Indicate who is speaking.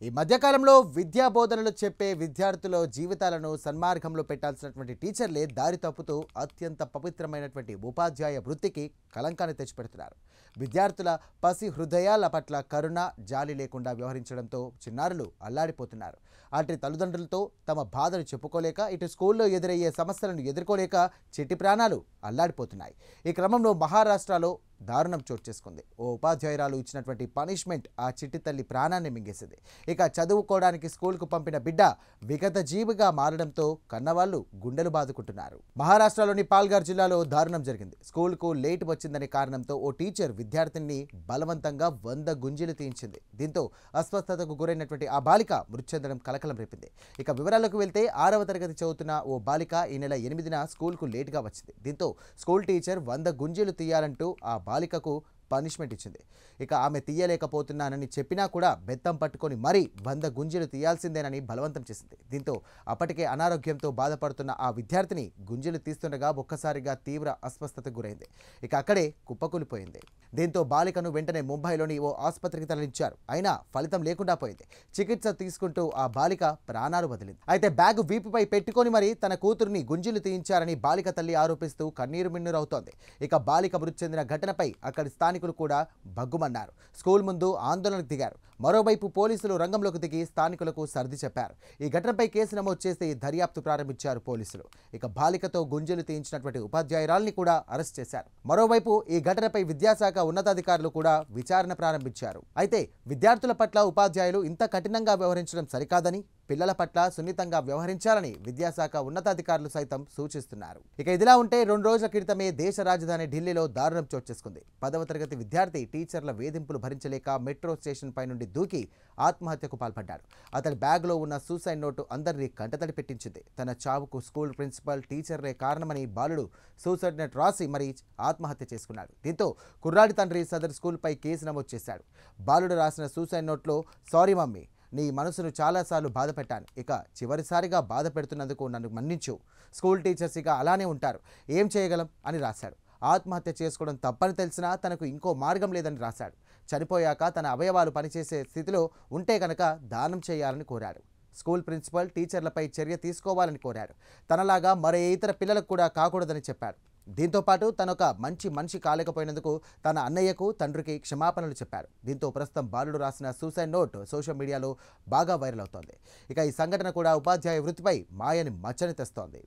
Speaker 1: ఈ మధ్యకాలంలో విద్యా బోధనలు చెప్పే విద్యార్థుల జీవితాలను సన్మార్గంలో పెట్టాల్సినటువంటి టీచర్లే దారి తప్పుతూ అత్యంత పవిత్రమైనటువంటి ఉపాధ్యాయ వృత్తికి కలంకాన్ని తెచ్చిపెడుతున్నారు. విద్యార్థుల పసి హృదయాల పట్ల కరుణ జాలి లేకుండా వ్యవహరించడంతో చిన్నారులు అల్లాడిపోతున్నారు. అటు తల్లిదండ్రులతో తమ బాధను చెప్పుకోలేక, ఇటు స్కూల్లో ఎదురయ్యే సమస్యలను ఎదుర్కోలేక చిట్టి ప్రాణాలు అల్లాడిపోతున్నాయి. ఈ క్రమంలో మహారాష్ట్రలో దారుణం చోటు చేసుకుంది. ఓ ఉపాధ్యాయురాలు ఇచ్చినటువంటి పనిష్మెంట్ ఆ చిట్టి తల్లి ప్రాణాన్ని మింగేసింది. ఇక చదువుకోవడానికి స్కూల్కు పంపిన బిడ్డ విగత జీవిగా మారడంతో కన్నవాళ్లు గుండెలు బాదుకుంటున్నారు. మహారాష్ట్రలోని పాల్ఘర్ జిల్లాలో దారుణం జరిగింది. స్కూల్కు లేట్ వచ్చిందనే కారణంతో ఓ టీచర్ విద్యార్థిని బలవంతంగా 100 గుంజీలు తీయించింది. దీంతో అస్వస్థతకు గురైనటువంటి ఆ బాలిక మృతి చెందడం కలకలం రేపింది. ఇక వివరాలకు వెళ్తే 6వ తరగతి చదువుతున్న ఓ బాలిక ఈ నెల 8న స్కూల్కు లేట్గా వచ్చింది. దీంతో స్కూల్ టీచర్ 100 గుంజీలు తీయాలంటూ ఆ బాలికకు పనిష్మెంట్ ఇచ్చింది. ఇక ఆమె తీయలేకపోతున్నానని చెప్పినా కూడా బెత్తం పట్టుకొని మరీ 100 గుంజీలు తీయాల్సిందేనని బలవంతం చేసింది. దీంతో అప్పటికే అనారోగ్యంతో బాధపడుతున్న ఆ విద్యార్థిని గుంజీలు తీస్తుండగా ఒక్కసారిగా తీవ్ర అస్వస్థతకు గురైంది. ఇక అక్కడే కుప్పకూలిపోయింది. దీంతో బాలికను వెంటనే ముంబైలోని ఓ ఆసుపత్రికి తరలించారు. అయినా ఫలితం లేకుండా పోయింది. చికిత్స తీసుకుంటూ ఆ బాలిక ప్రాణాలు వదిలింది. అయితే బ్యాగ్ వీపుపై పెట్టుకొని మరీ తన కూతురిని గుంజీలు తీయించారని బాలిక తల్లి ఆరోపిస్తూ కన్నీరు మిన్నీరవుతోంది. ఇక బాలిక మృతి చెందిన ఘటనపై అక్కడి స్థానికులు కూడా భగ్గుమన్నారు. స్కూల్ ముందు ఆందోళనకు దిగారు. మరోవైపు పోలీసులు రంగంలోకి దిగి స్థానికులకు సర్ది చెప్పారు. ఈ ఘటనపై కేసు నమోదు చేసి దర్యాప్తు ప్రారంభించారు పోలీసులు. ఇక బాలికతో గుంజీలు తీయించినటువంటి ఉపాధ్యాయురాల్ని కూడా అరెస్ట్ చేశారు. మరోవైపు ఈ ఘటనపై విద్యాశాఖ ఉన్నతాధికారులు కూడా విచారణ ప్రారంభించారు. అయితే విద్యార్థుల పట్ల ఉపాధ్యాయులు ఇంత కఠినంగా వ్యవహరించడం సరికాదని, పిల్లల పట్ల సున్నితంగా వ్యవహరించాలని విద్యాశాఖ ఉన్నతాధికారులు సైతం సూచిస్తున్నారు. ఇక ఇదిలా ఉంటే 2 రోజుల క్రితమే దేశ రాజధాని ఢిల్లీలో దారుణం చోటు చేసుకుంది. 10వ తరగతి విద్యార్థి టీచర్ల వేధింపులు భరించలేక మెట్రో స్టేషన్ పై నుండి దూకి ఆత్మహత్యకు పాల్పడ్డాడు. అతడి బ్యాగ్లో ఉన్న సూసైడ్ నోటు అందరినీ కంటతడి పెట్టించింది. తన చావుకు స్కూల్ ప్రిన్సిపల్, టీచర్లే కారణమని బాలుడు సూసైడ్ నోట్ రాసి మరీ ఆత్మహత్య చేసుకున్నాడు. దీంతో కుర్రాడి తండ్రి సదరు స్కూల్పై కేసు నమోదు చేశాడు. బాలుడు రాసిన సూసైడ్ నోట్లో సారీ మమ్మీ, నీ మనసును చాలాసార్లు బాధ పెట్టాను. ఇక చివరిసారిగా బాధ పెడుతున్నందుకు నన్ను మన్నించు. స్కూల్ టీచర్స్ ఇక అలానే ఉంటారు, ఏం చేయగలం అని రాశాడు. ఆత్మహత్య చేసుకోవడం తప్పని తెలిసినా తనకు ఇంకో మార్గం లేదని రాశాడు. చనిపోయాక తన అవయవాలు పనిచేసే స్థితిలో ఉంటే కనుక దానం చేయాలని కోరాడు. స్కూల్ ప్రిన్సిపల్, టీచర్లపై చర్య తీసుకోవాలని కోరాడు. తనలాగా మరే ఇతర పిల్లలకు కూడా కాకూడదని చెప్పాడు. దీంతోపాటు తనొక మంచి మనిషి కాలేకపోయినందుకు తన అన్నయ్యకు, తండ్రికి క్షమాపణలు చెప్పాడు. దీంతో ప్రస్తుతం బాలుడు రాసిన సూసైడ్ నోట్ సోషల్ మీడియాలో బాగా వైరల్ అవుతోంది. ఇక ఈ సంఘటన కూడా ఉపాధ్యాయ వృత్తిపై మాయని మచ్చని తెస్తోంది.